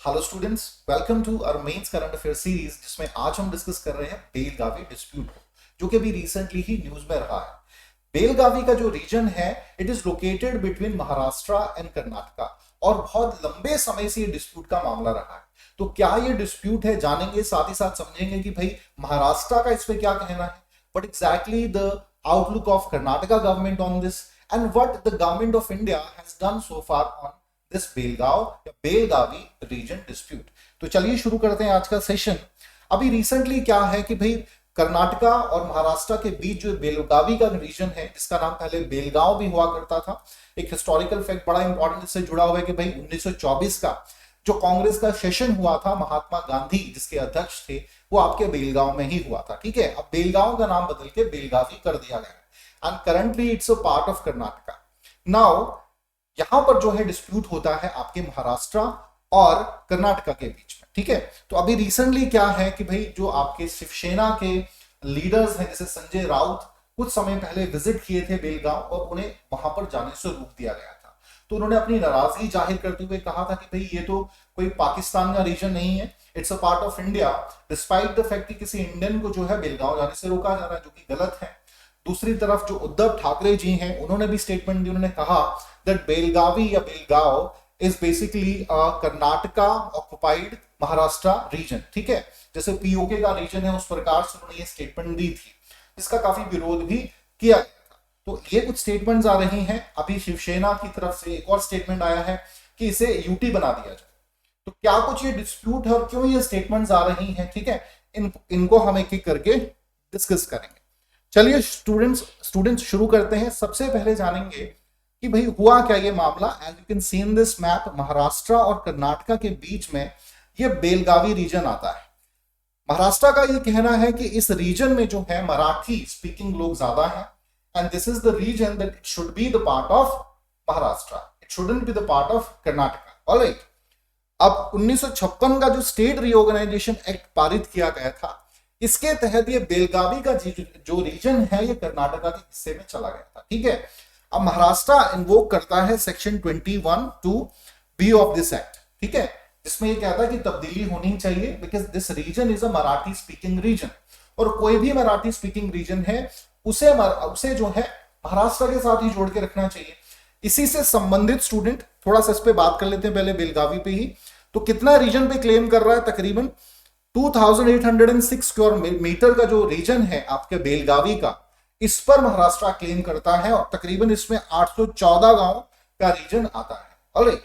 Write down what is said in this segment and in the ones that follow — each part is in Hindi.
Hello students, welcome to our mains current affair series, जिसमें आज हम डिस्कस कर रहे हैं बेलगावी डिस्प्यूट को, जो कि अभी रिसेंटली ही न्यूज में रहा है। बेलगावी का जो रीजन है, it is located between Maharashtra and Karnataka, और बहुत लंबे समय से ये डिस्प्यूट का मामला रहा है। तो क्या ये डिस्प्यूट है, जानेंगे, साथ ही साथ समझेंगे कि भाई महाराष्ट्र का इस पे क्या कहना है, but exactly the outlook of Karnataka government on this, and what the government of India has done so far on this Belgaum या बेलगावी रीजन डिस्प्यूट। तो चलिए शुरू करते हैं आज का सेशन। अभी रिसेंटली क्या है कि भाई कर्नाटका और महाराष्ट्र के बीच जो बेलगावी का रीजन है, जिसका नाम पहले बेलगांव भी हुआ करता था, एक हिस्टोरिकल फैक्ट बड़ा इंपॉर्टेंट इससे जुड़ा हुआ है कि भाई 1924 का जो कांग्रेस का सेशन हुआ था, महात्मा गांधी जिसके अध्यक्ष थे, वो आपके बेलगांव में ही हुआ था। ठीक है, अब बेलगांव का नाम बदल के बेलगावी कर दिया गया and currently it's a part of Karnataka. Now यहां पर जो है डिस्प्यूट होता है आपके महाराष्ट्र और कर्नाटका के बीच में। ठीक है, तो अभी रिसेंटली क्या है कि भाई जो आपके शिवसेना के लीडर्स हैं, जैसे संजय राउत, कुछ समय पहले विजिट किए थे बेलगांव और उन्हें वहां पर जाने से रोक दिया गया था। तो उन्होंने अपनी नाराजगी जाहिर करते हुए कहा था कि भाई ये तो कोई पाकिस्तान का रीजन नहीं है, it's a part of India, despite the fact कि किसी इंडियन को जो है बेलगांव जाने से रोका जा रहा है, जो कि गलत है। दूसरी तरफ जो उद्धव ठाकरे जी हैं, उन्होंने भी स्टेटमेंट दी, उन्होंने कहा दैट बेलगावी या Belgaum is basically Karnataka occupied Maharashtra region. ठीक है, जैसे पीओके का रीजन है, उस प्रकार से उन्होंने ये स्टेटमेंट दी थी, जिसका काफी विरोध भी किया गया था। तो ये कुछ स्टेटमेंट्स आ रही हैं। अभी शिवसेना की तरफ से एक और स्टेटमेंट आया है कि इसे यूटी बना दिया जाए। तो क्या कुछ ये डिस्प्यूट है और क्यों ये स्टेटमेंट्स आ रही हैं, ठीक है, इनको हम एक एक करके डिस्कस करेंगे। चलिए स्टूडेंट्स शुरू करते हैं। सबसे पहले जानेंगे कि भाई हुआ क्या ये मामला। As you can see in this map, Maharashtra और कर्नाटका के बीच में ये बेलगावी रीजन आता है। महाराष्ट्र का ये कहना है कि इस रीजन में जो है मराठी स्पीकिंग लोग ज्यादा हैं, and this is the region that it should be the part of Maharashtra, it shouldn't be the part of Karnataka. Alright, अब 1956 का जो स्टेट रीऑर्गेनाइजेशन एक्ट पारित किया गया था, इसके तहत ये बेलगावी का जो रीजन है ये कर्नाटका के हिस्से में चला गया था। ठीक है, अब महाराष्ट्र इन्वोक करता है section 21(2)B of this act. ठीक है, जिसमें ये कहता है कि तब्दीली होनी चाहिए because this region is a Marathi speaking region, और कोई भी मराठी स्पीकिंग रीजन है उसे जो है महाराष्ट्र के साथ ही जोड़ के रखना चाहिए। इसी से संबंधित स्टूडेंट थोड़ा सा इस पे बात कर लेते हैं पहले बेलगावी पे ही। तो कितना रीजन पे क्लेम कर रहा है? तकरीबन 2806 स्क्वायर मीटर का जो रीजन है आपके बेलगावी का, इस पर महाराष्ट्र क्लेम करता है, और तकरीबन इसमें 814 गांव का रीजन आता है। ऑलराइट,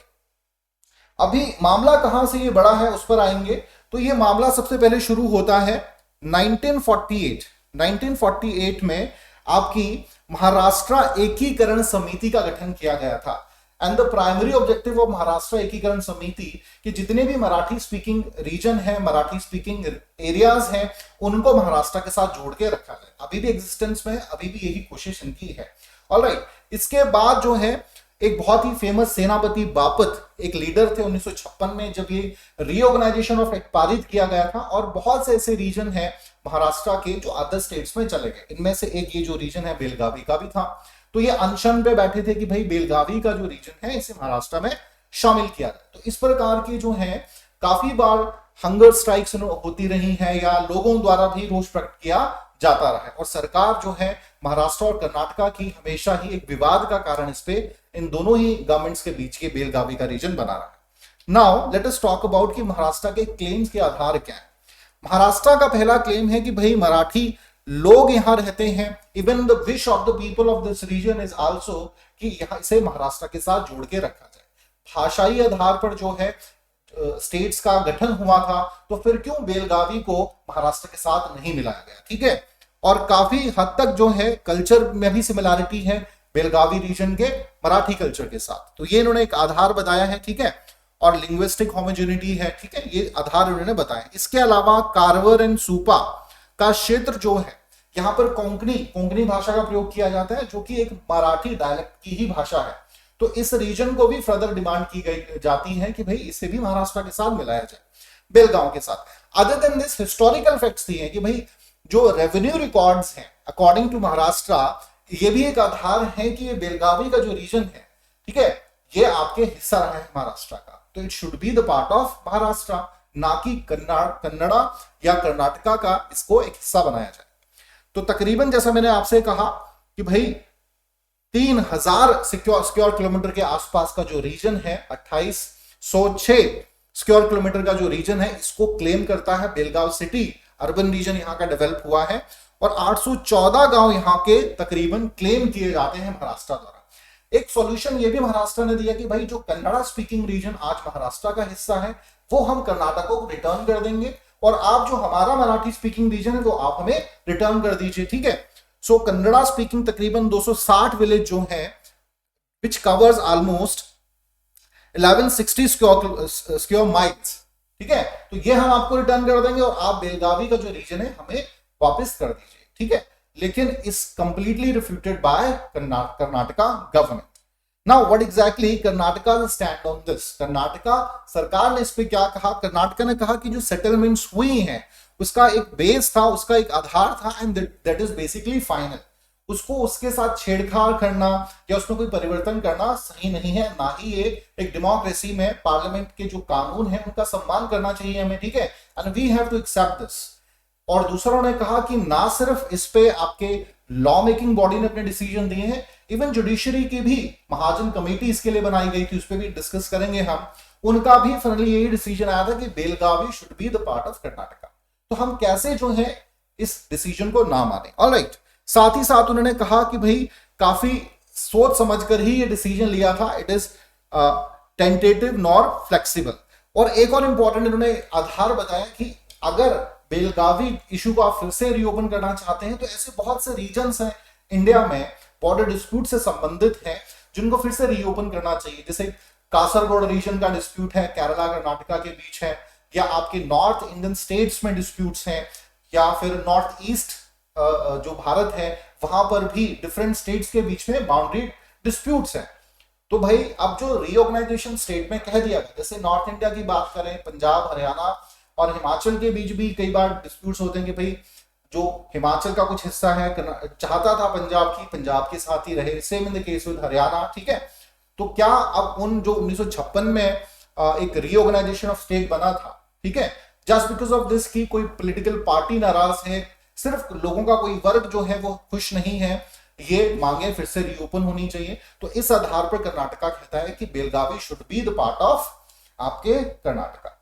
अभी मामला कहां से ये बड़ा है उस पर आएंगे। तो ये मामला सबसे पहले शुरू होता है 1948 में आपकी महाराष्ट्र एकीकरण समिति का गठन किया गया था। And the primary objective of Maharashtra एकीकरण समिति कि जितने भी मराठी स्पीकिंग रीजन है, मराठी स्पीकिंग एरियाज हैं, उनको महाराष्ट्र के साथ जोड़ के रखा जाए। अभी भी एग्जिस्टेंस में है, अभी भी यही कोशिश इनकी है। ऑलराइट, इसके बाद जो है एक बहुत ही फेमस सेनापति बापट एक लीडर थे 1956 में, जब ये रीऑर्गेनाइजेशन ऑफ एक्ट पारित किया गया था, और बहुत से ऐसे रीजन है महाराष्ट्र के जो अदर स्टेट्स में चले गए। इनमें से एक ये जो रीजन है बेलगावी का भी था। तो ये अनशन पे बैठे थे कि भाई बेलगावी का जो रीजन है इसे महाराष्ट्र में शामिल किया जाए। तो इस प्रकार की जो है काफी बार हंगर स्ट्राइक्स होती रही है, या लोगों द्वारा भी रोष प्रकट किया जाता रहा है, और सरकार जो है महाराष्ट्र और कर्नाटका की हमेशा ही एक विवाद का कारण इस पे इन दोनों ही गवर्नमेंट्स के बीच के बेलगावी का रीजन बना रहा है। Now let us talk about कि महाराष्ट्र के क्लेम्स के आधार क्या है। महाराष्ट्र का पहला क्लेम है कि भाई मराठी लोग यहां रहते हैं, even the wish of the people of this region is also कि यहां इसे महाराष्ट्र के साथ जोड़ के रखा जाए। भाषाई आधार पर जो है स्टेट्स का गठन हुआ था, तो फिर क्यों बेलगावी को महाराष्ट्र के साथ नहीं मिलाया गया? ठीक है, और काफी हद तक जो है कल्चर में भी सिमिलैरिटी है बेलगावी रीजन के मराठी कल्चर के साथ, तो ये इन्होंने एक आधार बताया है। ठीक है, और लिंग्विस्टिक होमोजेनिटी है। ठीक है, ये आधार उन्होंने बताया। इसके अलावा कारवर एंड सूपा का क्षेत्र जो है, यहाँ पर कोंकणी भाषा का प्रयोग किया जाता है, जो कि एक मराठी डायलेक्ट की ही भाषा है। तो इस रीजन को भी फर्दर डिमांड की गई जाती है कि भाई इसे भी महाराष्ट्र के साथ मिलाया जाए, बेलगांव के साथ। Other than this historical facts दिए हैं कि भाई जो रेवेन्यू रिकॉर्ड्स हैं अकॉर्डिंग टू महाराष्ट्र, ये भी एक आधार है कि ये बेलगावी का जो रीजन है, ठीक है, ये आपके हिस्सा रहा है महाराष्ट्र का। तो तो it should be the part of Maharashtra, ना कि कन्नड़ा या कर्नाटका का इसको एक हिस्सा बनाया जाए। तो तकरीबन जैसा मैंने आपसे कहा कि भाई 3000 स्क्वायर किलोमीटर के आसपास का जो रीजन है, 2806 स्क्वायर किलोमीटर का जो रीजन है, इसको क्लेम करता है बेलगाव सिटी। अर्बन रीजन यहाँ का डेवलप हुआ है और 814 गांव यहाँ के तकरीबन क्लेम किए जाते हैं महाराष्ट्र द्वारा। एक सॉल्यूशन ये भी महाराष्ट्र ने दिया कि भाई जो कन्नड़ा स्पीकिंग रीजन आज महाराष्ट्र का हिस्सा है वो हम कर्नाटक को रिटर्न कर देंगे और आप जो हमारा मराठी स्पीकिंग रीजन है वो आप हमें रिटर्न कर दीजिए, ठीक है। सो कन्नड़ा स्पीकिंग तकरीबन 260 विलेज जो है which covers almost 1160 square miles, ठीक है। तो ये हम आपको रिटर्न कर देंगे और आप बेलगावी का जो रीजन है हमें वापस कर दीजिए, ठीक है। लेकिन इस completely refuted by Karnataka government. Now what exactly Karnataka stand on this? Karnataka सरकार ने इस पे क्या कहा? कर्नाटका ने कहा कि जो सेटलमेंट्स हुई हैं उसका एक बेस था, उसका एक आधार था and that is basically final. उसको उसके साथ छेड़छाड़ करना या उसमें कोई परिवर्तन करना सही नहीं है, ना ही ये एक डेमोक्रेसी में पार्लियामेंट के जो कानून है उनका सम्मान करना चाहिए हमें, ठीक है। And we have to accept this. और दूसरा उन्होंने कहा कि ना सिर्फ इस पे आपके लॉ मेकिंग बॉडी ने अपने डिसीजन दिए हैं, इवन जुडिशरी की भी महाजन कमेटी इसके लिए बनाई गई थी, उस पर भी डिस्कस करेंगे हम। उनका भी फाइनली यही डिसीजन आया था कि Belagavi should be the part of Karnataka. तो हम कैसे जो है इस डिसीजन को ना माने, ऑलराइट। साथ ही साथ उन्होंने कहा कि भाई काफी सोच समझकर ही ये डिसीजन लिया था, it is tentative nor flexible. और एक और इंपॉर्टेंट इन्होंने आधार बताया कि अगर बेलगावी इशू को आप फिर से रीओपन करना चाहते हैं तो ऐसे बहुत से रीजन्स हैं इंडिया में बॉर्डर डिस्प्यूट से संबंधित हैं जिनको फिर से रीओपन करना चाहिए। जैसे कासरगोड रीजन का डिस्प्यूट है, केरला कर्नाटका के बीच है, या आपके नॉर्थ इंडियन स्टेट्स में डिस्प्यूट्स हैं, या फिर नॉर्थ ईस्ट जो भारत है वहां पर भी डिफरेंट स्टेट्स के बीच में बाउंड्री डिस्प्यूट्स हैं। तो भाई अब जो रीऑर्गेनाइजेशन स्टेट में कह दिया गया, जैसे नॉर्थ इंडिया की बात करें, पंजाब, हरियाणा और हिमाचल के बीच भी कई बार डिस्प्यूट्स होते हैं कि भाई जो हिमाचल का कुछ हिस्सा है चाहता था पंजाब की पंजाब के साथ ही रहे, same in the case with Haryana, ठीक है। तो क्या अब उन जो 1956 में एक रीऑर्गेनाइजेशन ऑफ स्टेट बना था, ठीक है, जस्ट बिकॉज ऑफ दिस की कोई पॉलिटिकल पार्टी नाराज है, सिर्फ लोगों का कोई वर्ग जो है वो खुश नहीं है, ये मांगे फिर से रीओपन होनी चाहिए। तो इस आधार पर कर्नाटका कहता है कि Belagavi should be the part of आपके कर्नाटका।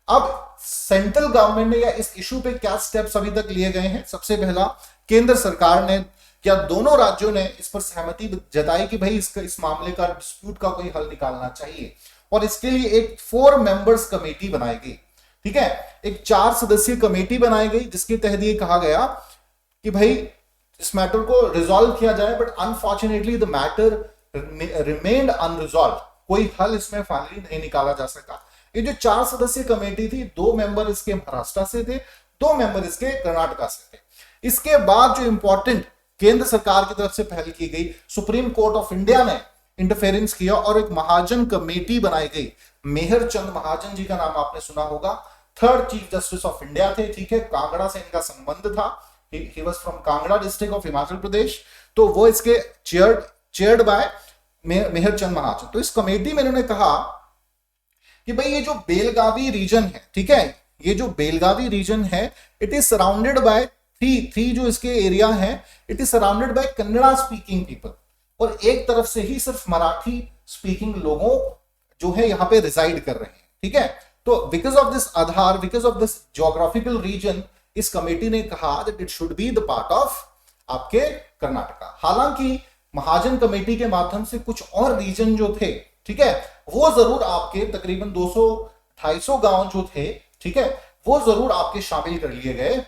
अब सेंट्रल गवर्नमेंट ने या इस इशू पे क्या स्टेप्स अभी तक लिए गए हैं? सबसे पहला, केंद्र सरकार ने या दोनों राज्यों ने इस पर सहमति जताई कि भाई इस मामले का डिस्प्यूट का कोई हल निकालना चाहिए और इसके लिए एक 4 मेंबर्स कमेटी बनाई गई, ठीक है। एक 4 सदस्यीय कमेटी बनाई गई जिसके तहत ये कहा गया कि भाई इस मैटर को रिजॉल्व किया जाए, but unfortunately the matter remained unresolved. कोई हल इसमें फाइनली नहीं निकाला जा सका। ये जो 4 सदस्यीय कमेटी थी, 2 मेंबर इसके महाराष्ट्र से थे, 2 मेंबर इसके कर्नाटका से थे। इसके बाद जो इंपॉर्टेंट केंद्र सरकार की तरफ से पहल की गई, सुप्रीम कोर्ट ऑफ इंडिया ने इंटरफेरेंस किया और एक महाजन कमेटी बनाई गई। मेहर चंद महाजन जी का नाम आपने सुना होगा, 3rd chief justice of India थे, ठीक है। कांगड़ा से इनका संबंध था, he was from Kangra district of Himachal Pradesh. तो वो इसके चेयर्ड बाय मेहर चंद महाजन। तो इस कमेटी में इन्होंने कहा कि भाई ये जो बेलगावी रीजन है, ठीक है, ये जो बेलगावी रीजन है, it is surrounded by three जो इसके एरिया है, it is surrounded by Kannada speaking people, और एक तरफ से ही सिर्फ मराठी स्पीकिंग लोगों जो है यहाँ पे रिसाइड कर रहे हैं, ठीक है। तो because of this aadhaar, because of this geographical region, इस कमेटी ने कहा that it should be the part of आपके कर्नाटका। हालांकि महाजन कमेटी के माध्यम से कुछ और रीजन जो थे, ठीक है, वो जरूर आपके तकरीबन 200-250 गांव जो थे, ठीक है, वो जरूर आपके शामिल कर लिए गए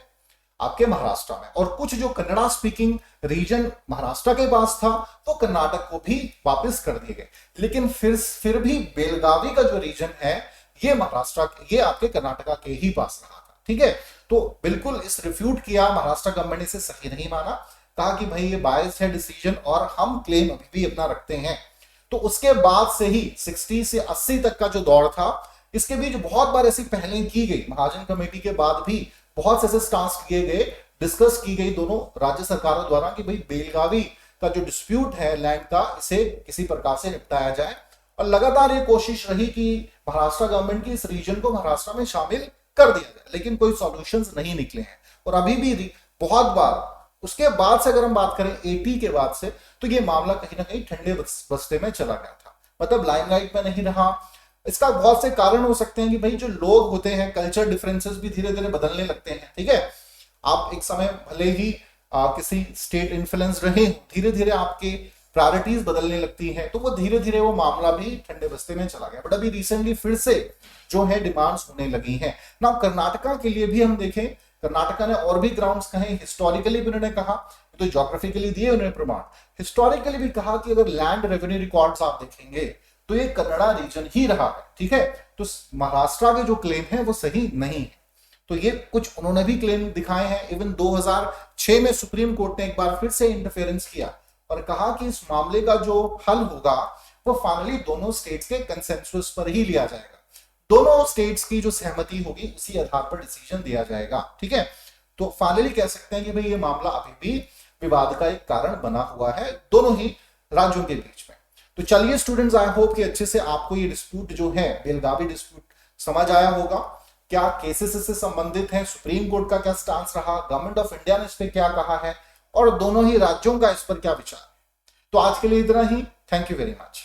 आपके महाराष्ट्र में। और कुछ जो कन्नड़ा स्पीकिंग रीजन महाराष्ट्र के पास था वो कर्नाटक को भी वापस कर दिए गए। लेकिन फिर भी बेलगावी का जो रीजन है ये महाराष्ट्र, ये आपके कर्नाटका के ही पास रहा था, ठीक है। तो बिल्कुल इस रिफ्यूट किया महाराष्ट्र गवर्नमेंट ने, इसे सही नहीं माना, कहा कि भाई ये बायस है डिसीजन और हम क्लेम अभी भी अपना रखते हैं। तो उसके बाद से ही 60 से 80 तक का जो दौर था, इसके बीच बहुत बार ऐसी पहलें की गई, महाजन कमेटी के बाद भी बहुत से ऐसे स्टांस किए गए, डिस्कस की गई दोनों राज्य सरकारों द्वारा कि भाई बेलगावी का जो डिस्प्यूट है लैंड का, इसे किसी प्रकार से निपटाया जाए और लगातार ये कोशिश रही कि महाराष्ट्र गवर्नमेंट की इस रीजन को महाराष्ट्र में शामिल कर दिया जाए, लेकिन कोई सॉल्यूशंस नहीं निकले हैं। और अभी भी बहुत बार उसके बाद से अगर हम बात करें 80 के बाद से, तो ये मामला कहीं ना कहीं ठंडे बस्ते में चला गया था, मतलब लाइमलाइट में नहीं रहा। इसका बहुत से कारण हो सकते हैं कि भाई जो लोग होते हैं, कल्चर डिफरेंसेस भी धीरे धीरे बदलने लगते हैं। ठीक है, आप एक समय भले ही किसी स्टेट इन्फ्लुएंस रहे, धीरे धीरे आपके प्रायोरिटीज बदलने लगती हैं, तो वो धीरे धीरे वो मामला भी ठंडे बस्ते में चला गया। बट अभी रिसेंटली फिर से जो है डिमांड्स होने लगी हैं ना। कर्नाटका के लिए भी हम देखें, कर्नाटका ने और भी ग्राउंड्स कहे, हिस्टोरिकली भी उन्होंने कहा, तो ज्योग्राफिकली दिए उन्होंने प्रमाण, हिस्टोरिकली भी कहा कि अगर लैंड रेवेन्यू रिकॉर्ड्स आप देखेंगे तो ये कन्नड़ा रीजन ही रहा है। ठीक है, तो महाराष्ट्र के जो क्लेम है वो सही नहीं है। तो ये कुछ उन्होंने भी क्लेम दिखाए हैं। इवन 2006 में सुप्रीम कोर्ट ने एक बार फिर से इंटरफेरेंस किया और कहा कि इस मामले का जो हल होगा वो फाइनली दोनों स्टेट्स के कंसेंसस पर ही लिया जाएगा, दोनों स्टेट्स की जो सहमति होगी उसी आधार पर डिसीजन दिया जाएगा। ठीक है, तो फाइनली कह सकते हैं कि भाई ये मामला अभी भी विवाद का एक कारण बना हुआ है दोनों ही राज्यों के बीच में। तो चलिए स्टूडेंट्स, आई होप कि अच्छे से आपको ये डिस्प्यूट जो है, बेलगावी डिस्प्यूट, समझ आया होगा। क्या केसेस इससे संबंधित हैं, सुप्रीम कोर्ट का क्या स्टांस रहा, गवर्नमेंट ऑफ इंडिया ने इस पर क्या कहा है, और दोनों ही राज्यों का इस पर क्या विचार। तो आज के लिए इतना ही। Thank you very much.